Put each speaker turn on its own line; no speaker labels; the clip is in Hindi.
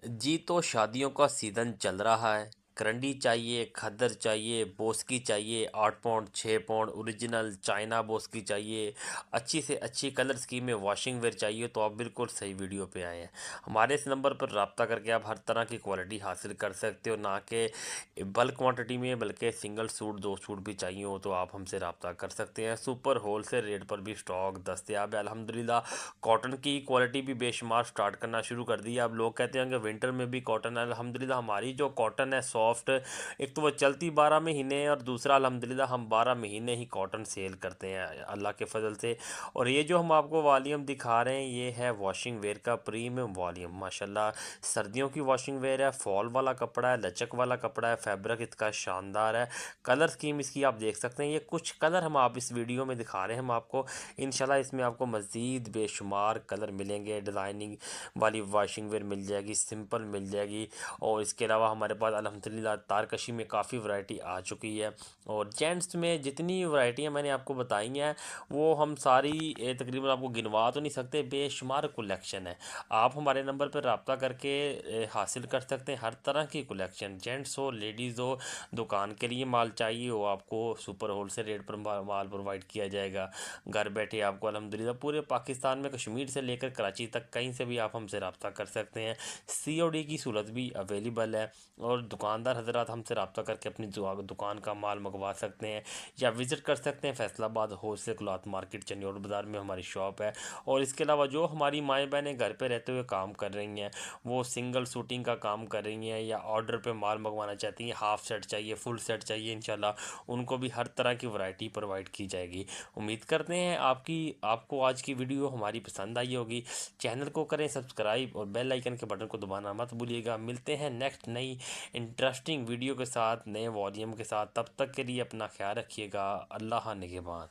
जी, तो शादियों का सीज़न चल रहा है। करंडी चाहिए, खद्दर चाहिए, बोस की चाहिए, 8 pound, 6 pound original China Bose की चाहिए, अच्छी से अच्छी कलर स्कीम में वॉशिंग वेयर चाहिए तो आप बिल्कुल सही वीडियो पे आए हैं। हमारे इस नंबर पर राब्ता करके आप हर तरह की क्वालिटी हासिल कर सकते हो, ना कि बल्क क्वांटिटी में बल्कि सिंगल सूट, 2 सूट भी चाहिए हो तो आप हमसे राब्ता कर सकते हैं। सुपर होलसेल रेट पर भी स्टॉक दस्तयाब है अल्हम्दुलिल्लाह। कॉटन की क्वालिटी भी बेशुमार स्टार्ट करना शुरू कर दी है। अब लोग कहते हैं कि विंटर में भी कॉटन है, अल्हम्दुलिल्लाह हमारी जो कॉटन है सॉफ्ट, एक तो वो चलती 12 महीने है और दूसरा अल्हम्दुलिल्लाह हम 12 महीने ही कॉटन सेल करते हैं अल्लाह के फजल से। और ये जो हम आपको वॉल्यूम दिखा रहे हैं ये है वॉशिंग वेयर का प्रीमियम वॉल्यूम माशाल्लाह। सर्दियों की वॉशिंग वेयर है, फॉल वाला कपड़ा है, लचक वाला कपड़ा है, फैब्रिक इसका शानदार है। कलर स्कीम इसकी आप देख सकते हैं, ये कुछ कलर हम आप इस वीडियो में दिखा रहे हैं हम आपको। इंशाल्लाह इसमें आपको मज़ीद बेशुमार कलर मिलेंगे। डिज़ाइनिंग वाली वॉशिंग वेयर मिल जाएगी, सिंपल मिल जाएगी। और इसके अलावा हमारे पास अल्हम्दुलिल्लाह तारकशी में काफ़ी वैरायटी आ चुकी है। और जेंट्स में जितनी वैरायटियाँ मैंने आपको बताई हैं वो हम सारी तकरीबन आपको गिनवा तो नहीं सकते, बेशुमार कलेक्शन है। आप हमारे नंबर पर रब्ता करके हासिल कर सकते हैं हर तरह की कलेक्शन, जेंट्स हो लेडीज़ हो, दुकान के लिए माल चाहिए हो आपको सुपर होलसेल रेट पर माल प्रोवाइड किया जाएगा। घर बैठे आपको अल्हम्दुलिल्लाह पूरे पाकिस्तान में कश्मीर से लेकर कराची तक कहीं से भी आप हमसे रब्ता कर सकते हैं। सीओडी की सहूलत भी अवेलेबल है। और दुकानदार हजरात हमसे रब्ता करके अपनी दुकान का माल मंगवा सकते हैं या विज़िट कर सकते हैं। फैसलाबाद होलसेल क्लॉथ मार्केट चंडियोड़ बाज़ार में हमारी शॉप है। और इसके अलावा जो हमारी माएँ बहनें घर पे रहते हुए काम कर रही हैं, वो सिंगल शूटिंग का काम कर रही हैं या ऑर्डर पे माल मंगवाना चाहती हैं, हाफ सेट चाहिए, फुल सेट चाहिए, इंशाल्लाह उनको भी हर तरह की वैरायटी प्रोवाइड की जाएगी। उम्मीद करते हैं आपको आज की वीडियो हमारी पसंद आई होगी। चैनल को करें सब्सक्राइब और बेल आइकन के बटन को दबाना मत भूलिएगा। मिलते हैं नेक्स्ट नई इंटरेस्टिंग वीडियो के साथ, नए वॉल्यूम के साथ। तब तक के लिए अपना ख्याल रखिएगा। अल्लाह निगहबान।